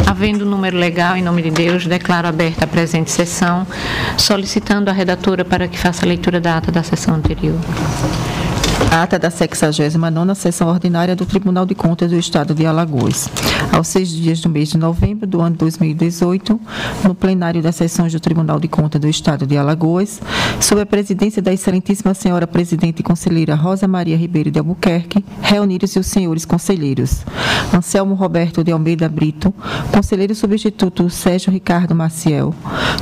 Havendo número legal, em nome de Deus, declaro aberta a presente sessão, solicitando a redatora para que faça a leitura da ata da sessão anterior. Ata da 69ª Sessão Ordinária do Tribunal de Contas do Estado de Alagoas. Aos 6 dias do mês de novembro do ano 2018, no plenário das sessões do Tribunal de Contas do Estado de Alagoas, sob a presidência da excelentíssima senhora presidente e conselheira Rosa Maria Ribeiro de Albuquerque, reuniram-se os senhores conselheiros Anselmo Roberto de Almeida Brito, conselheiro substituto Sérgio Ricardo Maciel,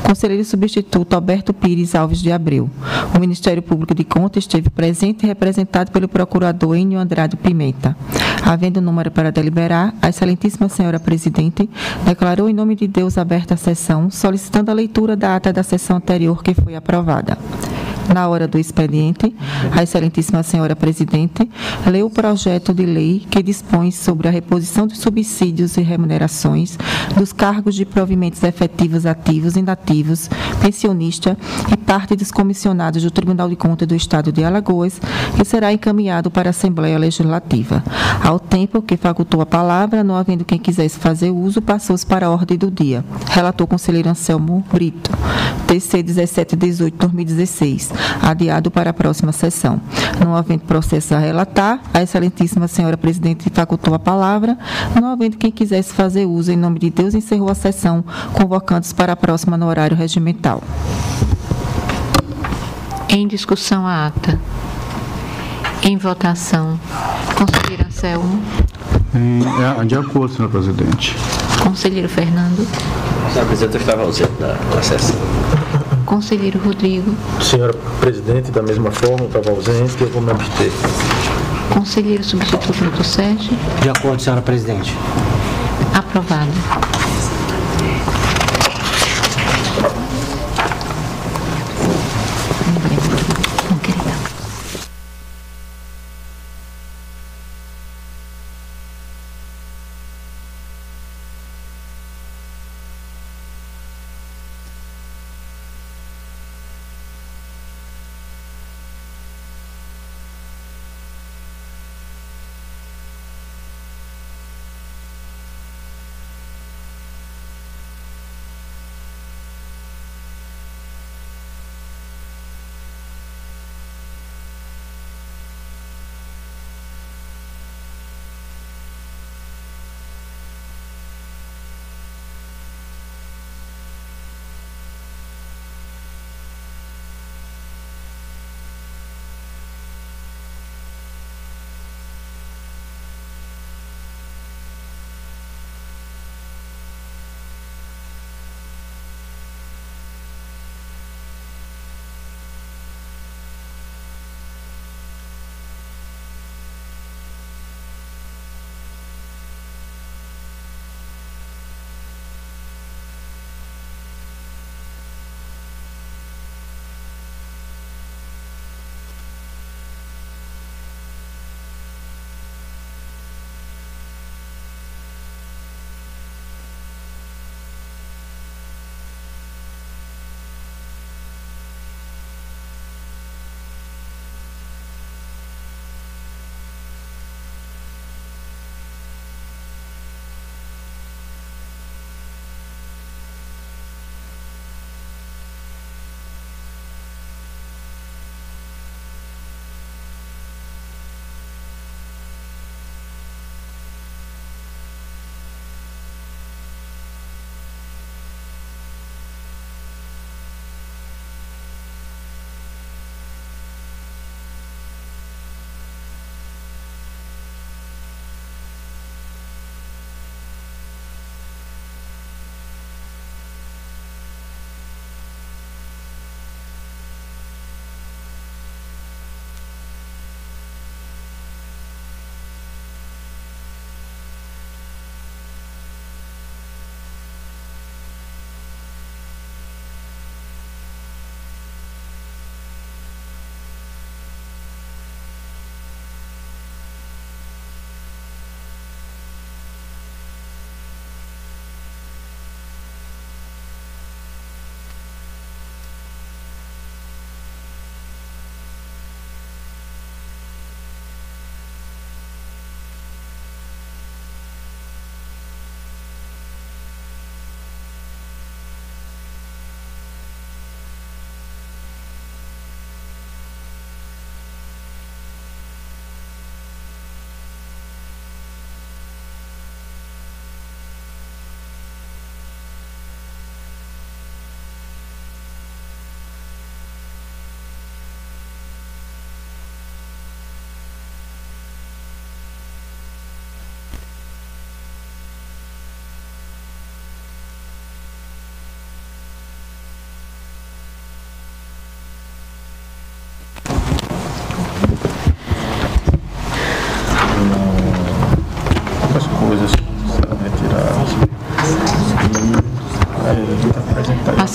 conselheiro substituto Alberto Pires Alves de Abreu. O Ministério Público de Contas esteve presente e representado pelo procurador Enio Andrade Pimenta. Havendo número para deliberar, a excelentíssima senhora presidente declarou em nome de Deus aberta a sessão, solicitando a leitura da ata da sessão anterior que foi aprovada. Na hora do expediente, a excelentíssima senhora presidente leu o projeto de lei que dispõe sobre a reposição dos subsídios e remunerações dos cargos de provimentos efetivos ativos e inativos, pensionista e parte dos comissionados do Tribunal de Contas do Estado de Alagoas, que será encaminhado para a Assembleia Legislativa. Ao tempo que facultou a palavra, não havendo quem quisesse fazer uso, passou-se para a ordem do dia. Relator conselheiro Anselmo Brito. TC 1718/2016. Adiado para a próxima sessão. Não havendo processo a relatar, a excelentíssima senhora presidente facultou a palavra. Não havendo quem quisesse fazer uso, em nome de Deus, encerrou a sessão, convocando-se para a próxima no horário regimental. Em discussão a ata. Em votação. Conselheiro Anselmo. De acordo, senhor presidente. Conselheiro Fernando. Senhora presidente, eu estava ausente da sessão. Conselheiro Rodrigo. Senhora presidente, da mesma forma, eu estava ausente e eu vou me abster. Conselheiro substituto Dr. Sérgio. De acordo, senhora presidente. Aprovado.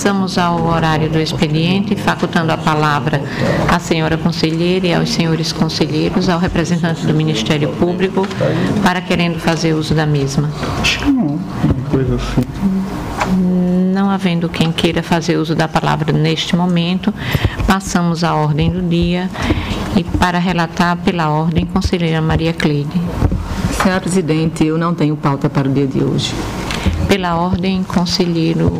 Passamos ao horário do expediente, facultando a palavra à senhora conselheira e aos senhores conselheiros, ao representante do Ministério Público, para querendo fazer uso da mesma. Acho que não, uma coisa assim. Não havendo quem queira fazer uso da palavra neste momento, passamos à ordem do dia e para relatar pela ordem, conselheira Maria Cleide. Senhora Presidente, eu não tenho pauta para o dia de hoje. Pela ordem, conselheiro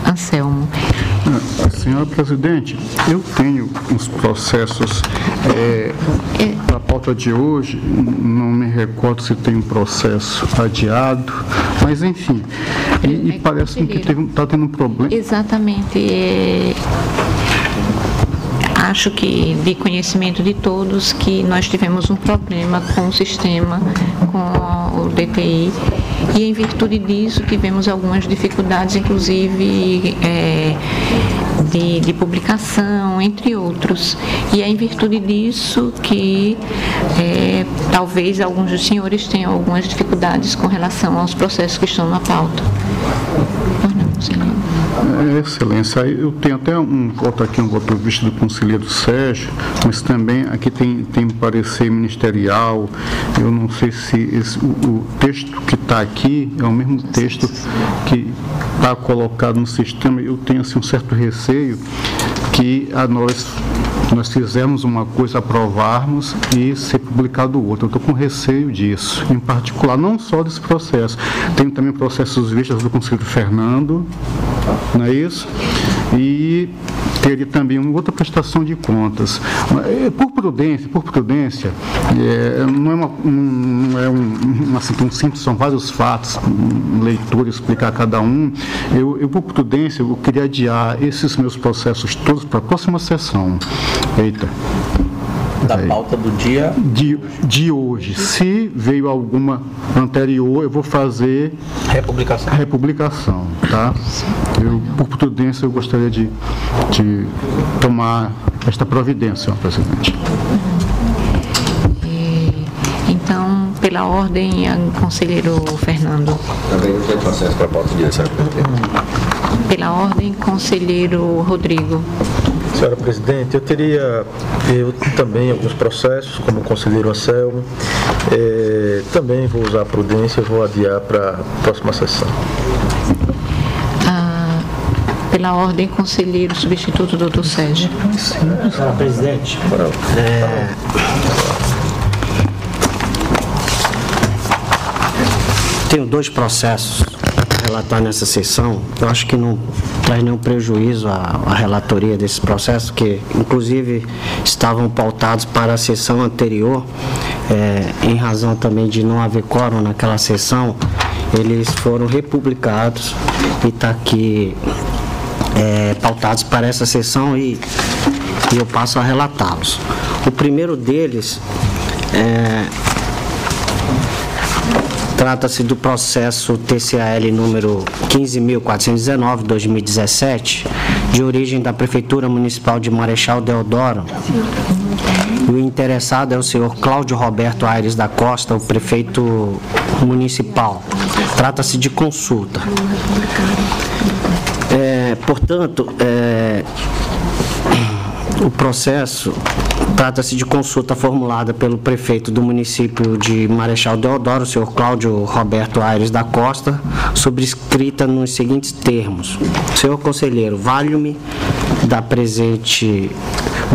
Anselmo. Senhora Presidente, eu tenho uns processos para a pauta de hoje, não me recordo se tem um processo adiado, mas enfim, e parece que está tendo um problema. Exatamente. Acho que de conhecimento de todos que nós tivemos um problema com o sistema, com o DTI, e em virtude disso tivemos algumas dificuldades, inclusive de publicação, entre outros. E é em virtude disso que talvez alguns dos senhores tenham algumas dificuldades com relação aos processos que estão na pauta. Excelência, eu tenho até um voto aqui, um voto visto do conselheiro Sérgio, mas também aqui tem parecer ministerial. Eu não sei se o texto que está aqui é o mesmo texto que está colocado no sistema. Eu tenho assim, um certo receio que nós fizermos uma coisa, aprovarmos e ser publicado outra. Eu estou com receio disso, em particular, não só desse processo. Tenho também processos vistos do conselheiro Fernando, não é isso? E teria também uma outra prestação de contas. Por prudência, não é assim tão simples, são vários fatos, leitura, explicar cada um. Eu, por prudência, eu queria adiar esses meus processos todos para a próxima sessão. Eita. Da pauta do dia? De hoje. Se veio alguma anterior, eu vou fazer republicação, tá? Por prudência, eu gostaria de tomar esta providência, senhor presidente. Então, pela ordem, conselheiro Fernando. Também não tem processo para a pauta do dia, senhora presidente. Pela ordem, conselheiro Rodrigo. Senhora Presidente, eu também alguns processos, como o conselheiro Anselmo, também vou usar a prudência e vou adiar para a próxima sessão. Pela ordem, conselheiro substituto, doutor Sérgio. Senhora Presidente, tenho dois processos a relatar nessa sessão. Eu acho que não traz nenhum prejuízo à relatoria desses processos, que inclusive estavam pautados para a sessão anterior, em razão também de não haver quórum naquela sessão. Eles foram republicados e está aqui pautados para essa sessão e eu passo a relatá-los. O primeiro deles trata-se do processo TCAL número 15.419/2017, de origem da Prefeitura Municipal de Marechal Deodoro. O interessado é o senhor Cláudio Roberto Aires da Costa, o prefeito municipal. Trata-se de consulta. Portanto, o processo trata-se de consulta formulada pelo prefeito do município de Marechal Deodoro, o senhor Cláudio Roberto Aires da Costa, subscrita nos seguintes termos: senhor conselheiro, valho-me do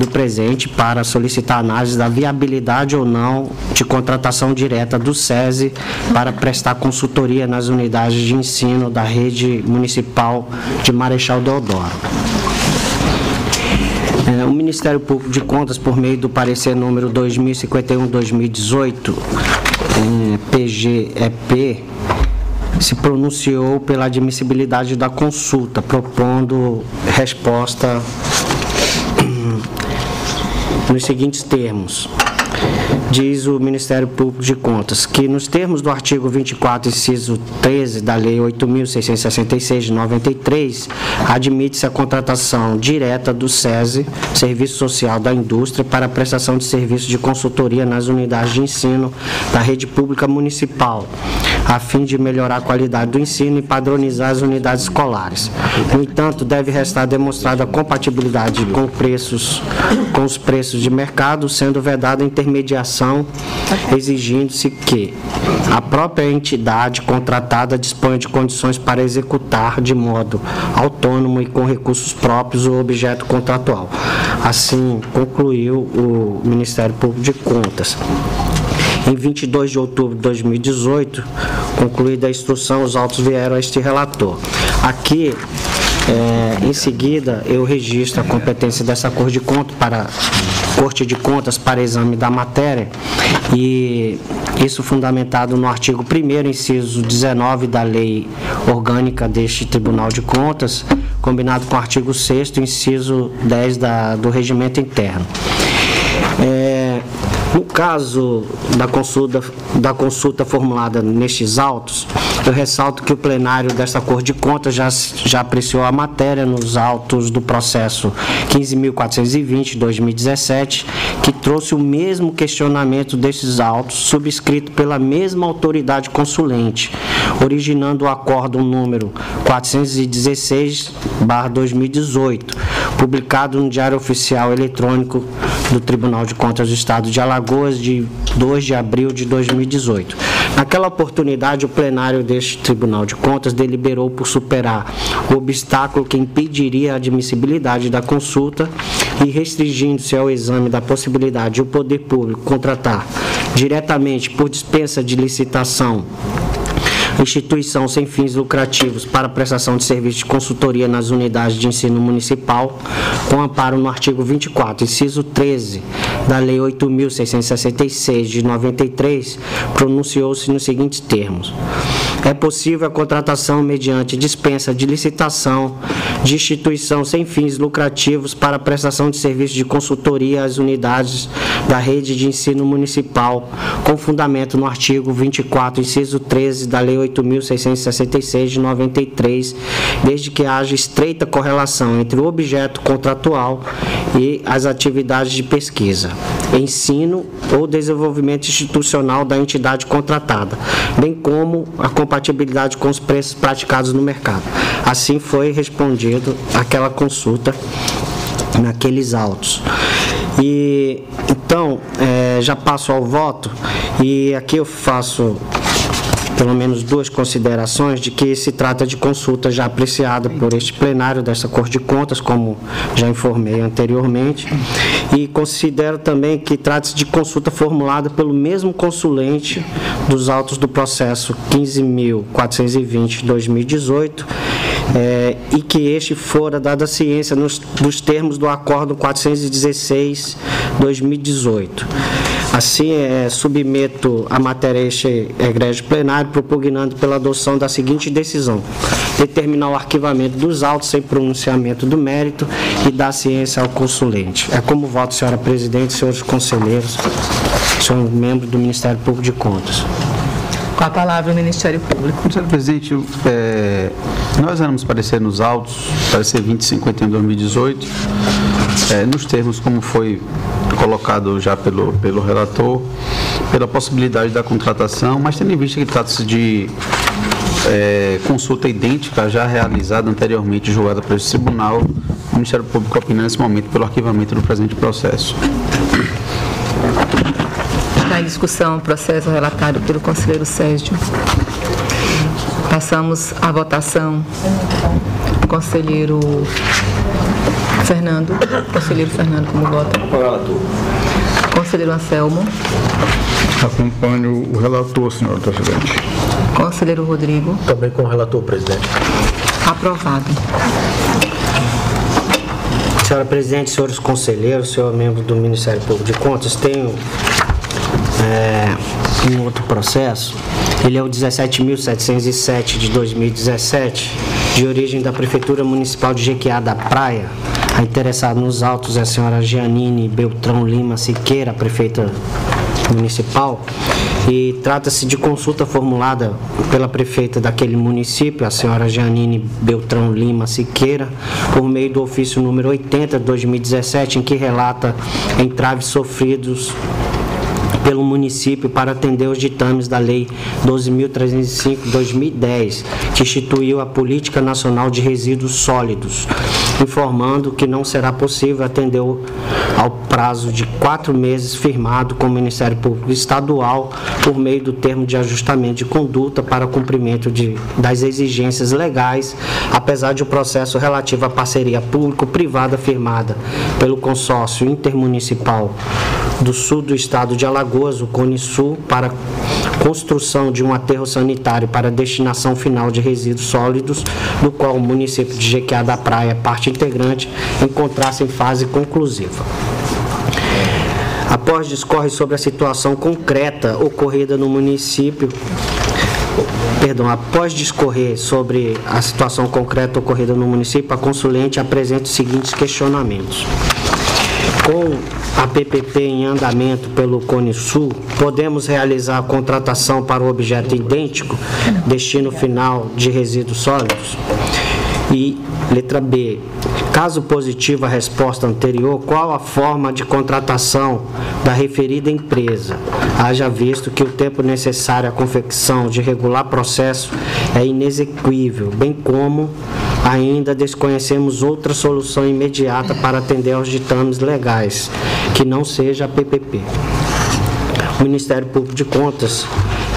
presente para solicitar análise da viabilidade ou não de contratação direta do SESI para prestar consultoria nas unidades de ensino da rede municipal de Marechal Deodoro. O Ministério Público de Contas, por meio do parecer número 2051/2018, PGEP, se pronunciou pela admissibilidade da consulta, propondo resposta nos seguintes termos. Diz o Ministério Público de Contas que, nos termos do artigo 24, inciso 13 da Lei 8.666 de 93, admite-se a contratação direta do SESI, Serviço Social da Indústria, para a prestação de serviços de consultoria nas unidades de ensino da rede pública municipal, a fim de melhorar a qualidade do ensino e padronizar as unidades escolares. No entanto, deve restar demonstrada a compatibilidade com os preços de mercado, sendo vedada a intermediação, exigindo-se que a própria entidade contratada disponha de condições para executar de modo autônomo e com recursos próprios o objeto contratual. Assim, concluiu o Ministério Público de Contas. Em 22 de outubro de 2018, concluída a instrução, os autos vieram a este relator. Aqui, em seguida, eu registro a competência dessa Corte de Contas para exame da matéria, e isso fundamentado no artigo 1º, inciso 19 da Lei Orgânica deste Tribunal de Contas, combinado com o artigo 6º, inciso 10 do Regimento Interno. No caso da consulta formulada nestes autos, eu ressalto que o plenário desta Corte de Contas já apreciou a matéria nos autos do processo 15.420/2017, que trouxe o mesmo questionamento desses autos, subscrito pela mesma autoridade consulente, originando o acórdão número 416/2018, publicado no Diário Oficial Eletrônico do Tribunal de Contas do Estado de Alagoas, de 2 de abril de 2018. Naquela oportunidade, o plenário deste Tribunal de Contas deliberou por superar o obstáculo que impediria a admissibilidade da consulta e restringindo-se ao exame da possibilidade de o poder público contratar diretamente por dispensa de licitação instituição sem fins lucrativos para prestação de serviço de consultoria nas unidades de ensino municipal, com amparo no artigo 24, inciso 13 da Lei 8.666 de 93, pronunciou-se nos seguintes termos: é possível a contratação mediante dispensa de licitação de instituição sem fins lucrativos para prestação de serviço de consultoria às unidades da rede de ensino municipal, com fundamento no artigo 24, inciso 13 da Lei 8.666 de 93, desde que haja estreita correlação entre o objeto contratual e as atividades de pesquisa, ensino ou desenvolvimento institucional da entidade contratada, bem como a compatibilidade com os preços praticados no mercado. Assim foi respondido aquela consulta naqueles autos. E então, já passo ao voto, e aqui eu faço pelo menos duas considerações de que se trata de consulta já apreciada por este plenário desta Corte de Contas, como já informei anteriormente, e considero também que trata-se de consulta formulada pelo mesmo consulente dos autos do processo 15.420/2018, e que este fora dada ciência dos termos do Acórdão 416/2018. Assim, submeto a matéria a este egrégio plenário, propugnando pela adoção da seguinte decisão: determinar o arquivamento dos autos sem pronunciamento do mérito e dar ciência ao consulente. É como voto, senhora presidente, senhores conselheiros, senhor membro do Ministério Público de Contas. Com a palavra o Ministério Público. Senhor presidente, nós vamos parecer nos autos, parecer 2051/2018, nos termos como foi colocado já pelo relator, pela possibilidade da contratação, mas tendo em vista que trata-se de consulta idêntica já realizada anteriormente, julgada pelo tribunal, o Ministério Público opina nesse momento pelo arquivamento do presente processo. Está em discussão o processo relatado pelo conselheiro Sérgio. Passamos à votação. Conselheiro Fernando. Conselheiro Fernando, como vota? Conselheiro Anselmo. Acompanho o relator, senhora presidente. Conselheiro Rodrigo. Também com o relator, presidente. Aprovado. Senhora presidente, senhores conselheiros, senhor membro do Ministério Público de Contas, tenho um outro processo. Ele é o 17.707 de 2017, de origem da Prefeitura Municipal de Jequiá da Praia. A interessada nos autos é a senhora Gianine Beltrão Lima Siqueira, prefeita municipal, e trata-se de consulta formulada pela prefeita daquele município, a senhora Gianine Beltrão Lima Siqueira, por meio do ofício número 80 de 2017, em que relata entraves sofridos pelo município para atender os ditames da Lei 12.305/2010, que instituiu a Política Nacional de Resíduos Sólidos, informando que não será possível atender ao prazo de 4 meses firmado com o Ministério Público Estadual por meio do termo de ajustamento de conduta para cumprimento das exigências legais, apesar de o processo relativo à parceria público-privada firmada pelo Consórcio Intermunicipal do Sul do Estado de Alagoas, o CONISUL, para construção de um aterro sanitário para destinação final de resíduos sólidos, do qual o município de Jequiá da Praia, parte integrante, encontrasse em fase conclusiva. Após discorre sobre a situação concreta ocorrida no município, após discorrer sobre a situação concreta ocorrida no município, a consulente apresenta os seguintes questionamentos. Com a PPP em andamento pelo CONISUL, podemos realizar a contratação para o objeto idêntico, destino final de resíduos sólidos? E letra B, caso positiva a resposta anterior, qual a forma de contratação da referida empresa? Haja visto que o tempo necessário à confecção de regular processo é inexequível, bem como ainda desconhecemos outra solução imediata para atender aos ditames legais, que não seja a PPP. O Ministério Público de Contas,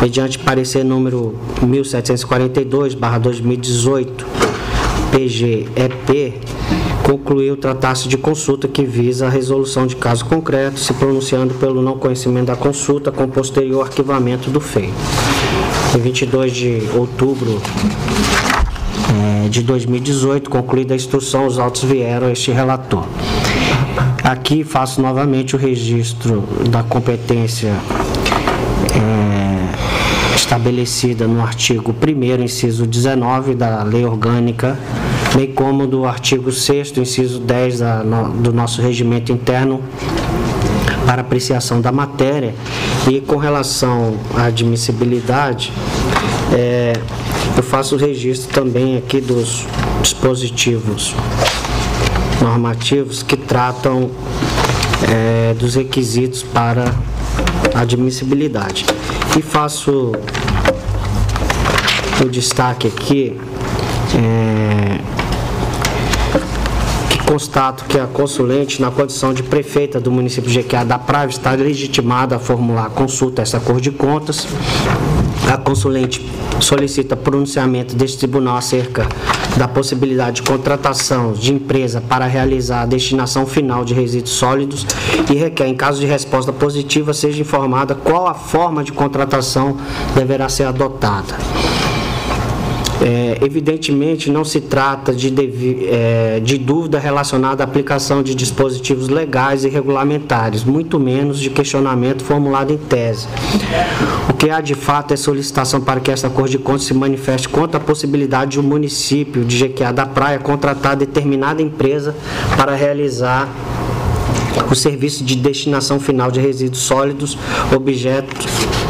mediante parecer número 1742/2018, PGEP, concluiu tratar-se de consulta que visa a resolução de caso concreto, se pronunciando pelo não conhecimento da consulta com posterior arquivamento do feito. Em 22 de outubro de 2018, concluída a instrução, os autos vieram a este relator. Aqui faço novamente o registro da competência estabelecida no artigo 1º, inciso 19 da Lei Orgânica, bem como do artigo 6º, inciso 10 do nosso regimento interno para apreciação da matéria. E com relação à admissibilidade, eu faço o registro também aqui dos dispositivos normativos que tratam dos requisitos para admissibilidade. E faço o destaque aqui, que constato que a consulente, na condição de prefeita do município de Jequiá da Praia, está legitimada a formular consulta a essa Cor de Contas. A consulente solicita pronunciamento deste tribunal acerca da possibilidade de contratação de empresa para realizar a destinação final de resíduos sólidos e requer, em caso de resposta positiva, seja informada qual a forma de contratação deverá ser adotada. Evidentemente, não se trata de dúvida relacionada à aplicação de dispositivos legais e regulamentares, muito menos de questionamento formulado em tese. O que há de fato é solicitação para que esta Cor de Contas se manifeste contra a possibilidade de o município de Jequiá da Praia contratar determinada empresa para realizar o serviço de destinação final de resíduos sólidos, objeto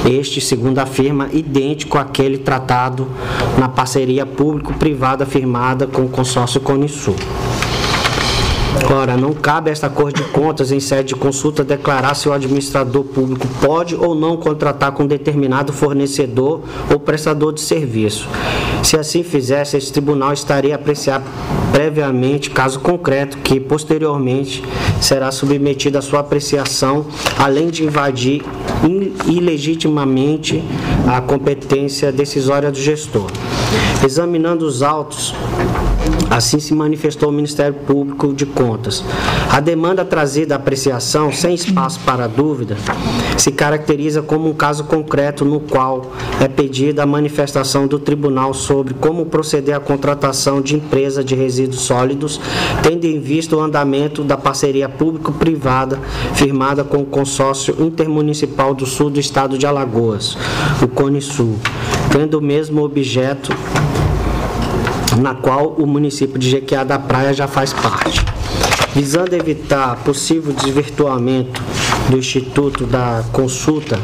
este, segundo afirma, idêntico àquele tratado na parceria público-privada firmada com o consórcio CONISUL. Ora, não cabe a esta Cor de Contas, em sede de consulta, declarar se o administrador público pode ou não contratar com determinado fornecedor ou prestador de serviço. Se assim fizesse, esse tribunal estaria a apreciar previamente caso concreto que, posteriormente, será submetido à sua apreciação, além de invadir ilegitimamente a competência decisória do gestor. Examinando os autos, assim se manifestou o Ministério Público de Contas. A demanda trazida à apreciação, sem espaço para dúvida, se caracteriza como um caso concreto no qual é pedida a manifestação do tribunal sobre como proceder à contratação de empresa de resíduos sólidos, tendo em vista o andamento da parceria público-privada firmada com o Consórcio Intermunicipal do Sul do Estado de Alagoas, o CONISUL, tendo o mesmo objeto na qual o município de Jequiá da Praia já faz parte. Visando evitar possível desvirtuamento do Instituto da Consulta,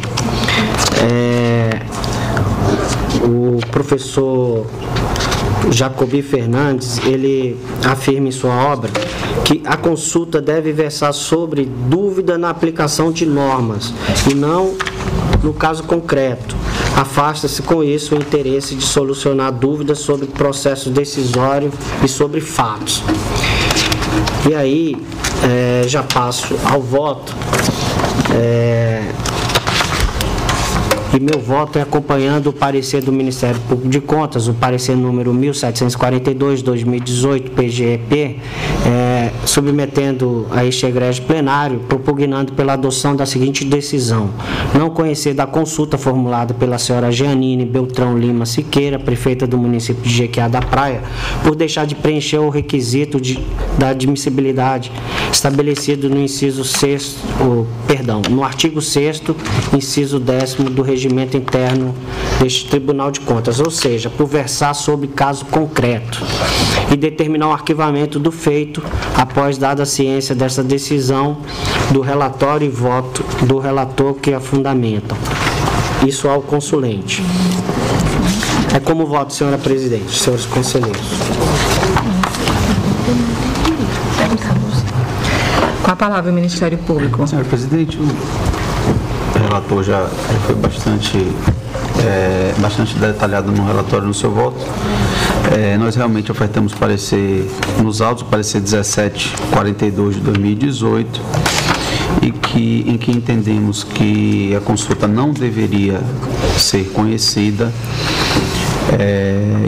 o professor Jacobi Fernandes, ele afirma em sua obra que a consulta deve versar sobre dúvida na aplicação de normas e não no caso concreto. Afasta-se com isso o interesse de solucionar dúvidas sobre processo decisório e sobre fatos. E aí, já passo ao voto. E meu voto é acompanhando o parecer do Ministério Público de Contas, o parecer número 1742/2018, PGEP, submetendo a este egrégio plenário, propugnando pela adoção da seguinte decisão: não conhecer da consulta formulada pela senhora Jeanine Beltrão Lima Siqueira, prefeita do município de Jequiá da Praia, por deixar de preencher o requisito da admissibilidade estabelecido no inciso 6º, no artigo 6º, inciso 10º do regimento interno deste Tribunal de Contas, ou seja, por versar sobre caso concreto e determinar o arquivamento do feito após dada a ciência dessa decisão do relatório e voto do relator que a fundamentam. Isso ao consulente. É como voto, senhora presidente, senhores conselheiros. Com a palavra o Ministério Público. Senhora presidente, o relator já foi bastante detalhado no relatório no seu voto. Nós realmente ofertamos parecer nos autos, o parecer 1742 de 2018, em que entendemos que a consulta não deveria ser conhecida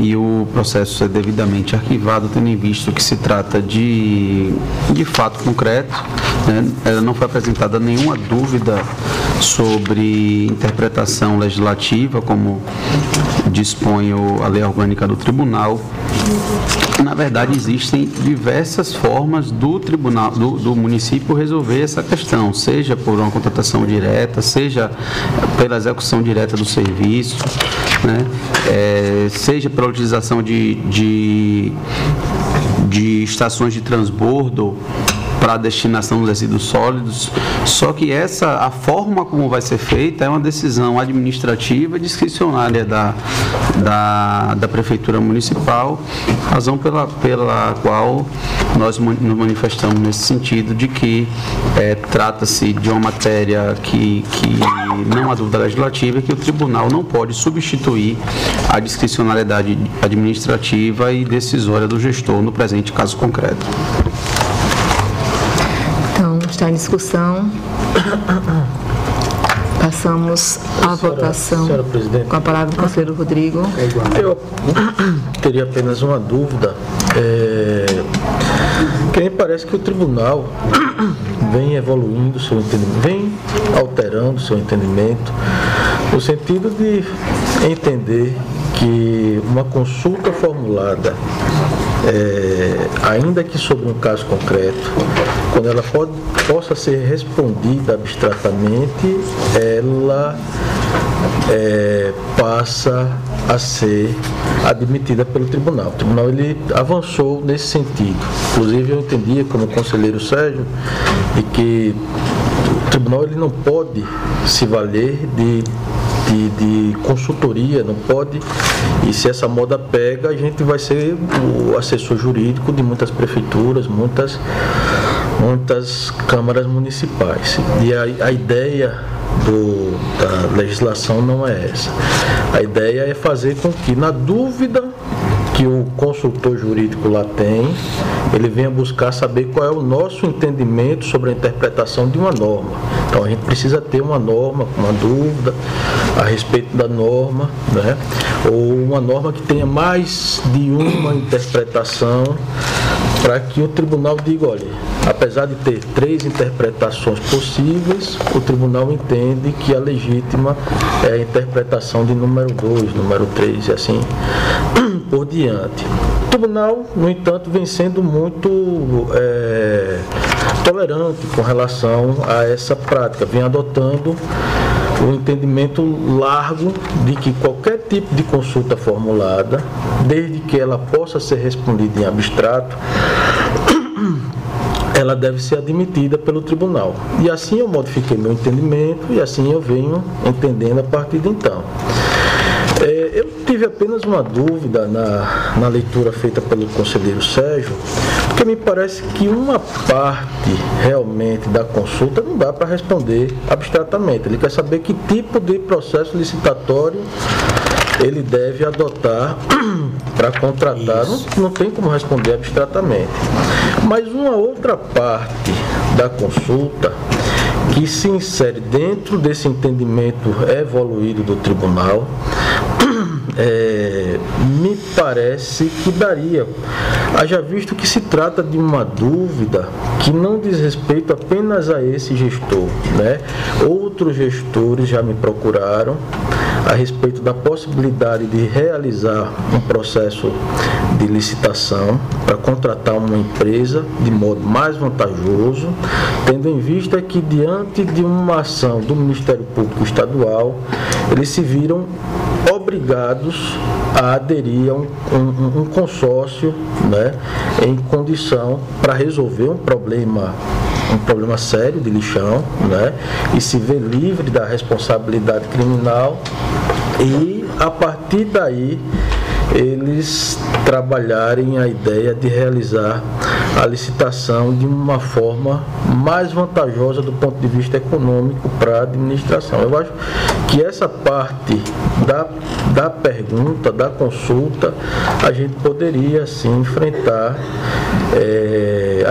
e o processo ser devidamente arquivado, tendo em vista que se trata de fato concreto, né? Não foi apresentada nenhuma dúvida sobre interpretação legislativa, como dispõe a lei orgânica do tribunal. Na verdade, existem diversas formas do tribunal, do município resolver essa questão, seja por uma contratação direta, seja pela execução direta do serviço, né? Seja pela utilização de estações de transbordo para a destinação dos resíduos sólidos. Só que a forma como vai ser feita é uma decisão administrativa discricionária da Prefeitura Municipal, razão pela qual nós nos manifestamos nesse sentido de que trata-se de uma matéria que não há dúvida legislativa, que o tribunal não pode substituir a discricionariedade administrativa e decisória do gestor no presente caso concreto. Está em discussão. Passamos à votação. Senhora presidente, com a palavra do conselheiro Rodrigo. Eu teria apenas uma dúvida. Que me parece que o tribunal vem evoluindo seu entendimento, vem alterando seu entendimento, no sentido de entender que uma consulta formulada, ainda que sobre um caso concreto, quando ela possa ser respondida abstratamente, ela passa a ser admitida pelo tribunal. O tribunal ele avançou nesse sentido. Inclusive eu entendia, como conselheiro Sérgio, de que o tribunal ele não pode se valer de consultoria, não pode, e se essa moda pega, a gente vai ser o assessor jurídico de muitas prefeituras, muitas câmaras municipais. E a ideia da legislação não é essa. A ideia é fazer com que, na dúvida que o consultor jurídico lá tem, ele venha buscar saber qual é o nosso entendimento sobre a interpretação de uma norma. Então a gente precisa ter uma norma, uma dúvida a respeito da norma, né? Ou uma norma que tenha mais de uma interpretação, para que o tribunal diga, olha, apesar de ter 3 interpretações possíveis, o tribunal entende que a legítima é a interpretação de número 2, número 3 e assim por diante. O tribunal, no entanto, vem sendo muito tolerante com relação a essa prática, vem adotando o entendimento largo de que qualquer tipo de consulta formulada, desde que ela possa ser respondida em abstrato, ela deve ser admitida pelo tribunal. E assim eu modifiquei meu entendimento e assim eu venho entendendo a partir de então. Eu tive apenas uma dúvida na leitura feita pelo conselheiro Sérgio, porque me parece que uma parte realmente da consulta não dá para responder abstratamente. Ele quer saber que tipo de processo licitatório ele deve adotar para contratar. Não tem como responder abstratamente. Mas uma outra parte da consulta que se insere dentro desse entendimento evoluído do tribunal, me parece que daria, haja visto que se trata de uma dúvida que não diz respeito apenas a esse gestor, né? Outros gestores já me procuraram a respeito da possibilidade de realizar um processo de licitação para contratar uma empresa de modo mais vantajoso, tendo em vista que diante de uma ação do Ministério Público Estadual, eles se viram obrigados a aderir a um consórcio, né, em condição para resolver um problema sério de lixão, né, e se ver livre da responsabilidade criminal, e a partir daí eles trabalharem a ideia de realizar a licitação de uma forma mais vantajosa do ponto de vista econômico para a administração. Eu acho que essa parte da pergunta, da consulta, a gente poderia sim enfrentar,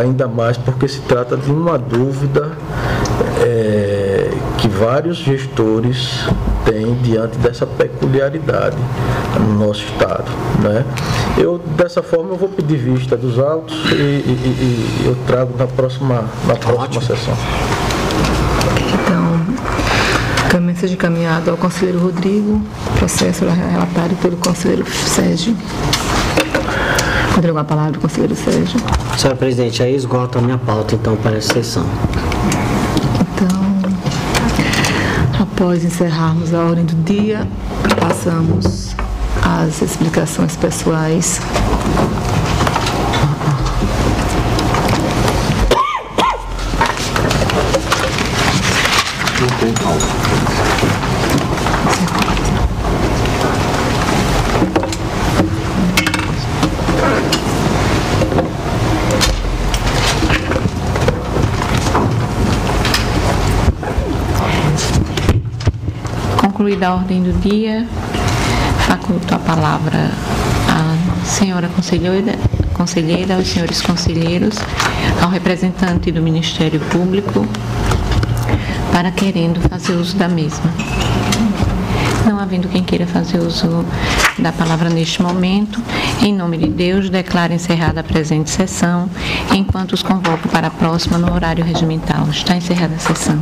ainda mais porque se trata de uma dúvida que vários gestores têm diante dessa peculiaridade no nosso estado, né? Dessa forma eu vou pedir vista dos autos e eu trago na próxima sessão. Então, também seja encaminhado ao conselheiro Rodrigo, processo relatado pelo conselheiro Sérgio. Entrego a palavra do conselheiro Sérgio. Senhora presidente, aí esgota a minha pauta, então, para essa sessão. Então, após encerrarmos a ordem do dia, passamos às explicações pessoais. Não tem pauta. Concluída a ordem do dia, faculto a palavra à senhora conselheira, aos senhores conselheiros, ao representante do Ministério Público, para querendo fazer uso da mesma. Não havendo quem queira fazer uso da palavra neste momento, em nome de Deus, declaro encerrada a presente sessão, enquanto os convoco para a próxima no horário regimental. Está encerrada a sessão.